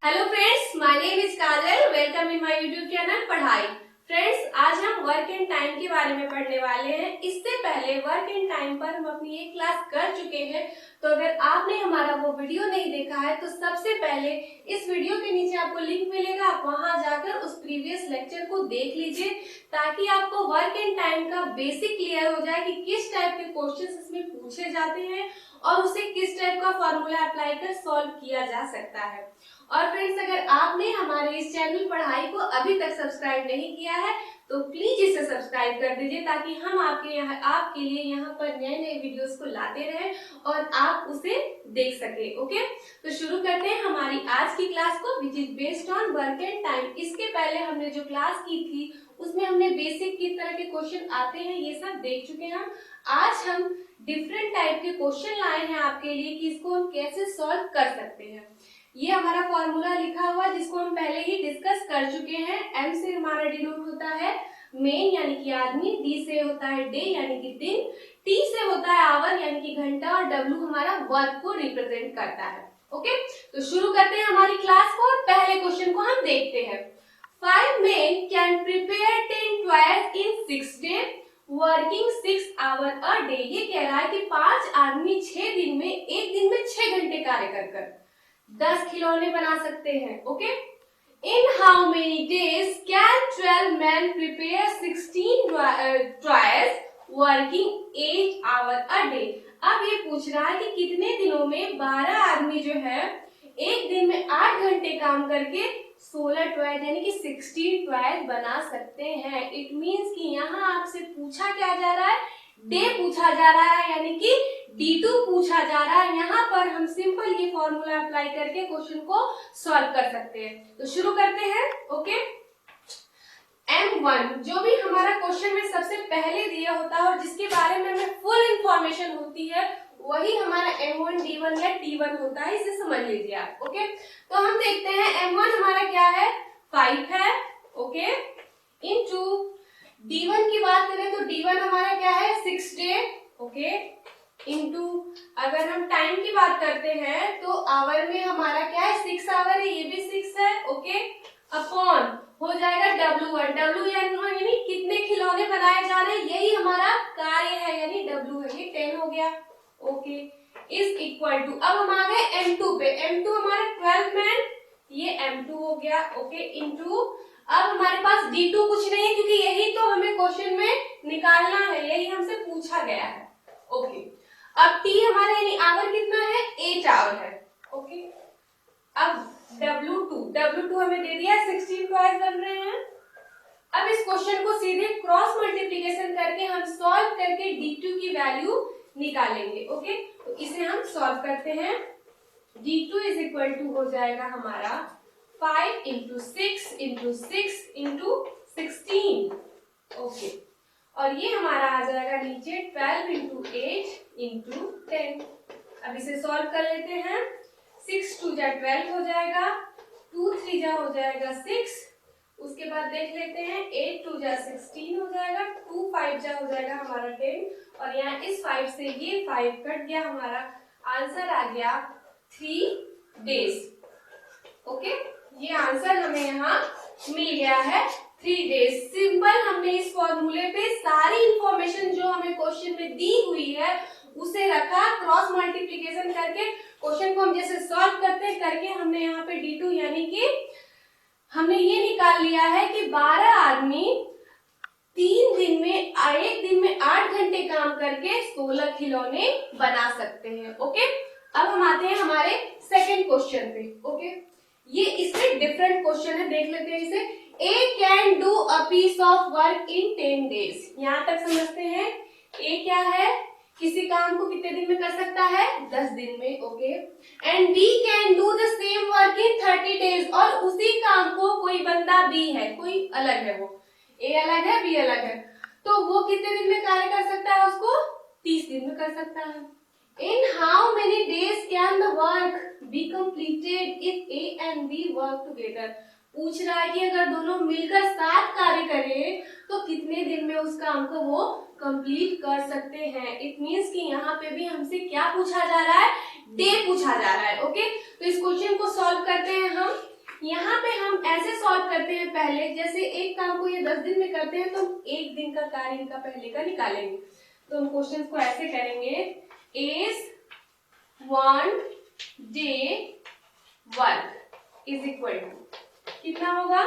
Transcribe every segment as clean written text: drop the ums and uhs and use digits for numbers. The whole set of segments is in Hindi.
Hello friends, my name is Kajal. Welcome in my YouTube channel पढ़ाई। फ्रेंड्स, आज हम वर्क एंड टाइम के बारे में पढ़ने वाले हैं। इससे पहले वर्क एंड टाइम पर हम अपनी एक क्लास कर चुके हैं, तो अगर आपने हमारा वो वीडियो नहीं देखा है तो सबसे पहले इस वीडियो के नीचे आपको लिंक मिलेगा, आप वहां जाकर उस प्रीवियस लेक्चर को देख लीजिए ताकि आपको वर्क एंड टाइम का बेसिक क्लियर हो जाए कि किस टाइप के क्वेश्चंस इसमें पूछे जाते हैं और उसे किस टाइप का फॉर्मूला अप्लाई कर सॉल्व किया जा सकता है। और फ्रेंड्स, अगर आपने हमारे इस चैनल पढ़ाई को अभी तक सब्सक्राइब नहीं किया है तो प्लीज इसे सब्सक्राइब कर दीजिए ताकि हम आपके लिए यहाँ पर नए नए वीडियोस को लाते रहें और आप उसे देख सके। ओके, तो शुरू करते हैं हमारी आज की क्लास को, which is based on work and time. इसके पहले हमने जो क्लास की थी उसमें हमने बेसिक किस तरह के क्वेश्चन आते हैं ये सब देख चुके हैं। आज हम डिफरेंट टाइप के क्वेश्चन लाए हैं आपके लिए कि इसको हम कैसे सॉल्व कर सकते हैं। ये हमारा फॉर्मूला लिखा हुआ है जिसको हम पहले ही डिस्कस कर चुके हैं। एम से हमारा डिनोट होता है मेन यानी कि आदमी, डी से होता है डे यानी कि दिन, टी से होता है आवर यानी कि घंटा और डब्ल्यू हमारा वर्क को रिप्रेजेंट करता है। ओके, तो शुरू करते हैं हमारी क्लास को और पहले क्वेश्चन को हम देखते हैं। 5 men can prepare 10 toys in 6 days working 6 hours a day। ये कह रहा है कि 5 आदमी 6 दिन में, एक दिन में 6 घंटे कार्य कर 10 खिलौने बना सकते हैं। Okay, in how many days can 12 men prepare 16 toys working 8 hours a day। अब ये पूछ रहा है कि कितने दिनों में 12 आदमी जो है एक दिन में 8 घंटे काम करके 16 टॉयज यानी कि 16 टॉयज बना सकते हैं। इट मींस कि यहाँ आपसे पूछा क्या जा रहा है, डे पूछा जा रहा है यानी कि D2 पूछा जा रहा है। यहाँ पर हम सिंपल ये फॉर्मूला अप्लाई करके क्वेश्चन को सॉल्व कर सकते हैं। तो शुरू करते हैं। ओके, M1 जो भी हमारा क्वेश्चन में सबसे पहले दिया होता है और जिसके बारे में हमें फुल इंफॉर्मेशन होती है वही हमारा M1 D1 या T1 होता है, इसे समझ लीजिए आप। ओके, तो हम देखते हैं M1 हमारा क्या है, 5 है। ओके, इनटू D1 की बात करें तो D1 हमारा क्या है, 6 डे। ओके, इनटू अगर हम टाइम की बात करते हैं तो आवर में हमारा क्या है, 6 आवर है, ये भी 6 है। ओके, अपॉन हो जाएगा W1, W यानी कितने खिलौने बनाए जा रहे हैं, यही हमारा कार्य है यानी W है, ये 10 हो गया। ओके, इज इक्वल टू, अब हम आ गए M2 पे। M2 हमारा 12 मैन, ये M2 हो गया। ओके, इनटू अब हमारे पास D2 कुछ नहीं है क्योंकि यही तो हमें क्वेश्चन में निकालना है, यही हमसे पूछा गया है। ओके, अब T हमारा यानी आवर कितना है, 8 आवर है। ओके, अब W2 हमें दे दिया 16 टॉयज बन रहे हैं। अब इस क्वेश्चन को सीधे क्रॉस मल्टीप्लिकेशन करके हम सॉल्व करके D2 की वैल्यू निकालेंगे। ओके, तो इसे हम सॉल्व करते हैं। D2 इज इक्वल टू हो जाएगा हमारा 5 इंटू 6 इंटू 6 इंटू 16। ओके, और ये हमारा आ जाएगा नीचे 12 इंटू 8 इंटू 10। अब इसे सॉल्व कर लेते हैं। 6 2 जा 12 हो जाएगा, 2 3 जा हो जाएगा 6, उसके बाद देख लेते हैं 8 2 जा 16 हो जाएगा, 2 5 जा हो जाएगा हमारा 10 और यहाँ इस 5 से ये 5 कट गया, हमारा आंसर आ गया 3 डेज। ओके, ये आंसर हमें यहाँ मिल गया है 3 डेज। सिंपल हमने इस फॉर्मूले पे सारी इंफॉर्मेशन जो हमें क्वेश्चन में दी हुई है उसे रखा, क्रॉस मल्टीप्लिकेशन करके क्वेश्चन को हम जैसे सॉल्व करके हमने यहाँ पे D2 यानी कि हमने ये निकाल लिया है कि 12 आदमी 3 दिन में, एक दिन में 8 घंटे काम करके 16 खिलौने बना सकते हैं। ओके, अब हम आते हैं हमारे सेकंड क्वेश्चन पे। ओके, ये इससे डिफरेंट क्वेश्चन है, देख लेते हैं इसे। A can do a piece of work in 10 days। यहाँ तक समझते हैं। A क्या है, किसी काम को कितने दिन में कर सकता है, 10 दिन में। Okay, and B can do the same work in 30 days। और उसी काम को कोई बंदा B है, कोई अलग है, वो A अलग है, B अलग है, तो वो कितने दिन में कार्य कर सकता है, उसको 30 दिन में कर सकता है। In how many days can the work be completed if A and B work together। पूछ रहा है कि अगर दोनों मिलकर साथ कार्य करें तो कितने दिन में उस काम को वो कंप्लीट कर सकते हैं। इट मींस कि यहाँ पे भी हमसे क्या पूछा जा रहा है, डे पूछा जा रहा है। ओके, तो इस क्वेश्चन को सॉल्व करते हैं हम। करते हैं पहले, जैसे एक काम को ये 10 दिन में करते हैं तो हम एक दिन का कार्य इनका पहले का निकालेंगे। तो हम क्वेश्चन को ऐसे करेंगे, is 1 day work is equal to कितना होगा,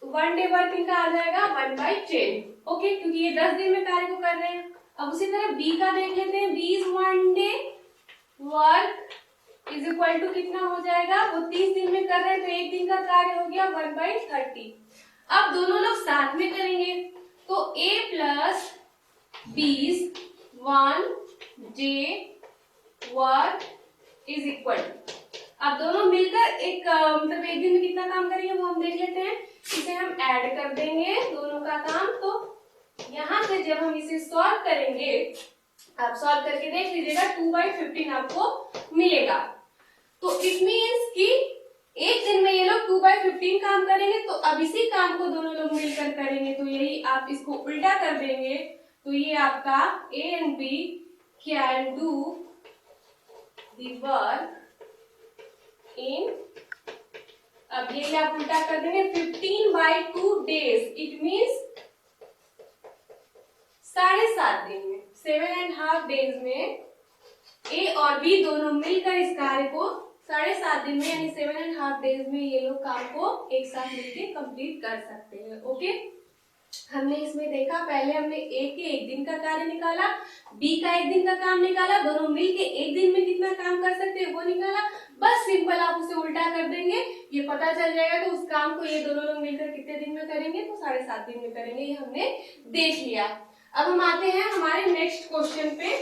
1 डे वर्क इनका आ जाएगा 1/10। ओके, क्योंकि ये 10 दिन में कार्य को कर रहे हैं। अब उसी तरह बी का देख लेते हैं, b is 1 day work is equal to कितना हो जाएगा, वो 30 दिन में कर रहे हैं तो एक दिन का कार्य हो गया 1/30। अब दोनों लोग साथ में करेंगे तो a plus b's 1 day work is equal to, अब दोनों मिलकर एक मतलब एक दिन में कितना काम करेंगे वो हम देख लेते हैं। इसे हम ऐड कर देंगे दोनों का काम, तो यहाँ से जब हम इसे सॉल्व करेंगे, आप सॉल्व करके देख लीजिएगा, 2/15 आपको मिलेगा। तो इट मीन्स कि एक दिन में ये लोग 2/15 काम करेंगे, तो अब इसी काम को दोनों लोग मिलकर करेंगे, तो यही आप इसको उल्टा कर देंगे तो ये आपका A and B can do the work in, अब ये आप उल्टा कर देंगे 15/2 डेज, इट मीन्स 7.5 दिन में, 7.5 डेज में A और B दोनों मिलकर इस कार्य को 7.5 दिन में यानी 7.5 डेज में ये लोग काम को एक साथ मिलकर कंप्लीट कर सकते हैं। ओके, हमने इसमें देखा, पहले हमने A के एक दिन का कार्य निकाला, B का एक दिन का काम निकाला, दोनों मिलके एक दिन में कितना काम कर सकते हैं वो निकाला। बस सिंपल आप उसे उल्टा कर देंगे, ये पता चल जाएगा कि उस काम को ये दोनों लोग मिलकर कितने दिन में करेंगे, तो 7.5 दिन में करेंगे, ये हमने देख लिया। अब हम आते हैं हमारे नेक्स्ट क्वेश्चन पे,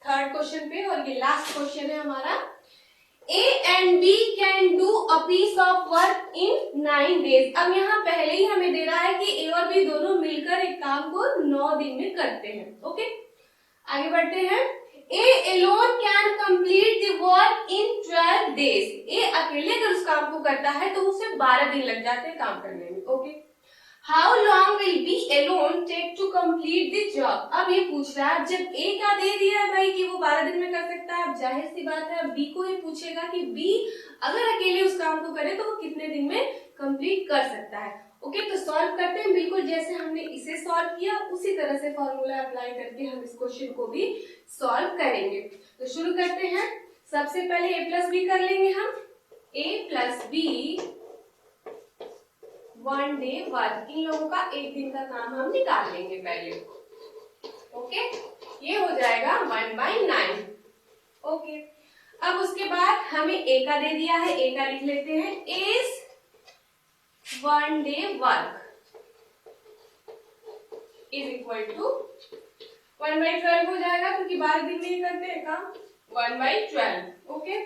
थर्ड क्वेश्चन पे, और ये लास्ट क्वेश्चन है हमारा। A and B can do a piece of work in 9 days। अब यहाँ पहले ही हमें दे रहा है कि A और B दोनों मिलकर एक काम को 9 दिन में करते हैं। ओके, आगे बढ़ते हैं। A alone can complete the work in 12 days। A अकेले अगर उस काम को करता है तो उसे 12 दिन लग जाते हैं काम करने में। Okay, How long will B alone take to complete the job? अब ये पूछ रहा है, जब A का दे दिया है भाई कि वो 12 दिन में कर सकता है, अब जाहिर सी बात है B को ये पूछेगा कि B अगर अकेले उस काम को करे तो वो कितने दिन में कंप्लीट कर सकता है। ओके, तो सॉल्व करते हैं, बिल्कुल जैसे हमने इसे सॉल्व किया उसी तरह से फॉर्मूला अप्लाई करके हम इस क्वेश्चन को भी सॉल्व करेंगे। तो शुरू करते हैं, सबसे पहले A प्लस बी कर लेंगे हम। A plus B 1 day work, इन लोगों का एक दिन का काम हम निकाल लेंगे पहले। ओके, ये हो जाएगा 1/9। ओके, अब उसके बाद हमें A का दे दिया है, A का लिख लेते हैं, is 1 day work is equal to 1/12 हो जाएगा, क्योंकि 12 दिन में ही करते हैं काम, 1/12। ओके,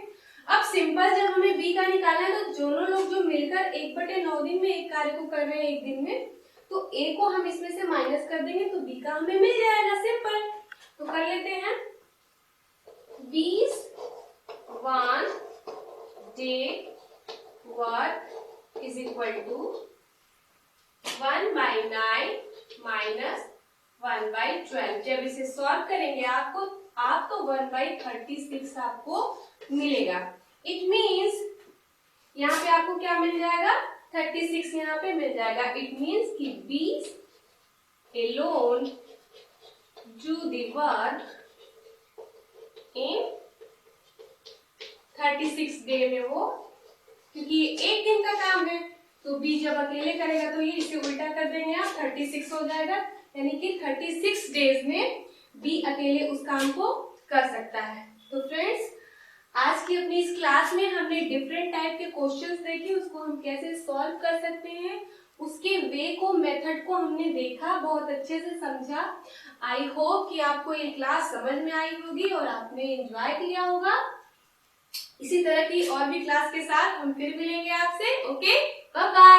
अब सिंपल जब हमें B का निकालना है तो दोनों लोग जो मिलकर 1/9 दिन में एक कार्य को कर रहे हैं एक दिन में, तो A को हम इसमें से माइनस कर देंगे तो B का हमें मिल जाएगा, सिंपल। तो कर लेते हैं, 1 day work is equal to 1/9 minus 1/12। जब इसे सॉल्व करेंगे आप तो 1/36 आपको मिलेगा। इट मीन्स यहाँ पे आपको क्या मिल जाएगा, 36 यहाँ पे मिल जाएगा। इट मीन्स कि B alone do the work in 36 day में, वो क्योंकि एक दिन का काम है तो B जब अकेले करेगा तो ये इसे उल्टा कर देंगे आप, 36 हो जाएगा, यानी कि 36 डेज में B अकेले उस काम को कर सकता है। तो फ्रेंड्स, आज की अपनी इस क्लास में हमने डिफरेंट टाइप के क्वेश्चंस देखे, उसको हम कैसे सॉल्व कर सकते हैं, उसके वे को, मेथड को हमने देखा, बहुत अच्छे से समझा। आई होप कि आपको ये क्लास समझ में आई होगी और आपने एंजॉय किया होगा। इसी तरह की और भी क्लास के साथ हम फिर मिलेंगे आपसे। Okay, bye bye.